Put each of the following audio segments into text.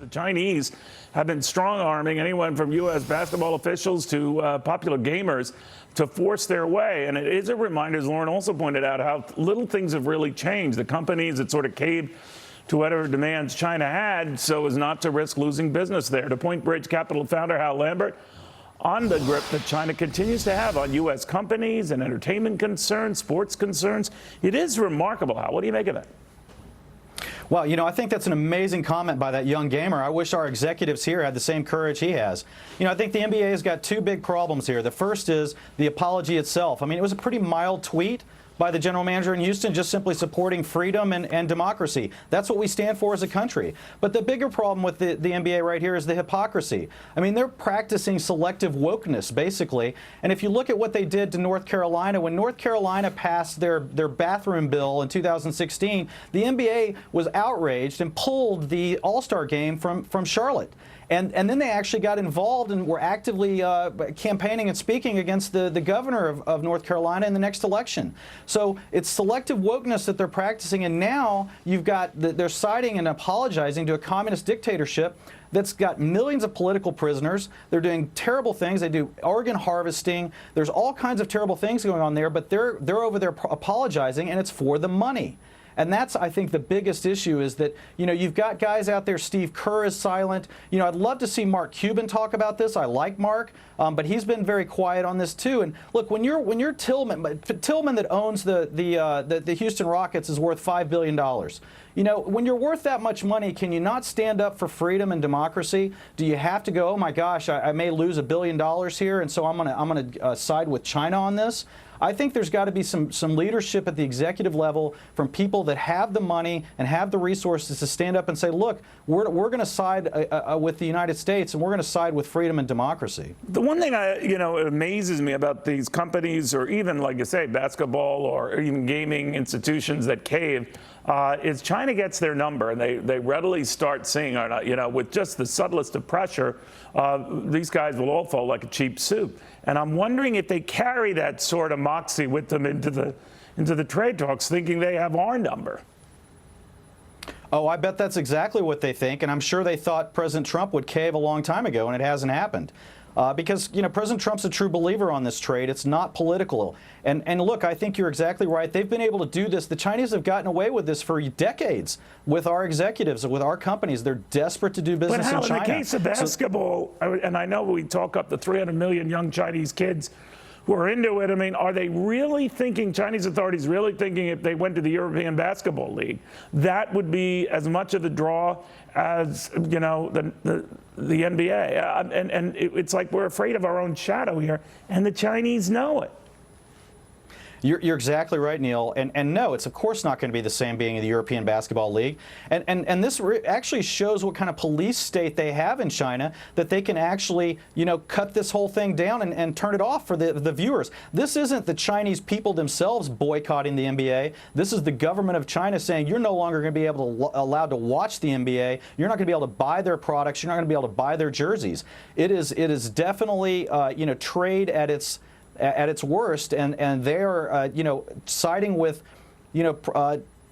The Chinese have been strong-arming anyone from U.S. basketball officials to popular gamers to force their way. And it is a reminder, as Lauren also pointed out, how little things have really changed. The companies that sort of caved to whatever demands China had so as not to risk losing business there. To Point Bridge Capital founder Hal Lambert on the grip that China continues to have on U.S. companies and entertainment concerns, sports concerns. It is remarkable, Hal. What do you make of that? Well, you know, I think that's an amazing comment by that young gamer. I wish our executives here had the same courage he has. You know, I think the NBA has got two big problems here. The first is the apology itself. I mean, it was a pretty mild tweet by the general manager in Houston, just simply supporting freedom and democracy. That's what we stand for as a country. But the bigger problem with the NBA right here is the hypocrisy. I mean, they're practicing selective wokeness, basically. And if you look at what they did to North Carolina, when North Carolina passed their bathroom bill in 2016, the NBA was outraged and pulled the All-Star game from Charlotte. And then they actually got involved and were actively campaigning and speaking against the governor of North Carolina in the next election. So it's selective wokeness that they're practicing, and now you've got they're siding and apologizing to a communist dictatorship that's got millions of political prisoners. They're doing terrible things. They do organ harvesting. There's all kinds of terrible things going on there, but they're over there apologizing, and it's for the money. And that's, I think, the biggest issue is that, you know, you've got guys out there. Steve Kerr is silent. You know, I'd love to see Mark Cuban talk about this. I like Mark, but he's been very quiet on this too. And look, when you're Tillman that owns the Houston Rockets is worth $5 billion. You know, when you're worth that much money, can you not stand up for freedom and democracy? Do you have to go, oh my gosh, I may lose $1 billion here, and so I'm gonna side with China on this? I think there's got to be some leadership at the executive level from people that have the money and have the resources to stand up and say, look, we're going to side with the United States, and we're going to side with freedom and democracy. The one thing it amazes me about these companies, or even, like you say, basketball or even gaming institutions that cave, is China gets their number, and they readily start seeing, with just the subtlest of pressure, these guys will all fall like a cheap soup. And I'm wondering if they carry that sort of moxie with them into the trade talks, thinking they have our number. Oh, I bet that's exactly what they think, and I'm sure they thought President Trump would cave a long time ago, and it hasn't happened. Because, you know, President Trump's a true believer on this trade. It's not political. And look, I think you're exactly right. They've been able to do this. The Chinese have gotten away with this for decades with our executives, with our companies. They're desperate to do business in China. In the case of basketball, and I know we talk up the 300 million young Chinese kids who are into it. I mean, are they really thinking, Chinese authorities really thinking, if they went to the European Basketball League, that would be as much of the draw as, you know, the NBA? And it's like we're afraid of our own shadow here, and the Chinese know it. You're exactly right, Neil. And no, it's of course not going to be the same being in the European Basketball League. And this actually shows what kind of police state they have in China, that they can actually, you know, cut this whole thing down and turn it off for the viewers. This isn't the Chinese people themselves boycotting the NBA. This is the government of China saying you're no longer going to be allowed to watch the NBA. You're not going to be able to buy their products. You're not going to be able to buy their jerseys. It is definitely trade at its worst, and they're siding with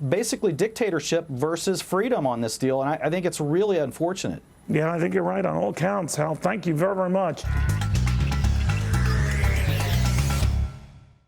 basically dictatorship versus freedom on this deal, and I think it's really unfortunate. Yeah, I think you're right on all counts, Hal. Thank you very, very much.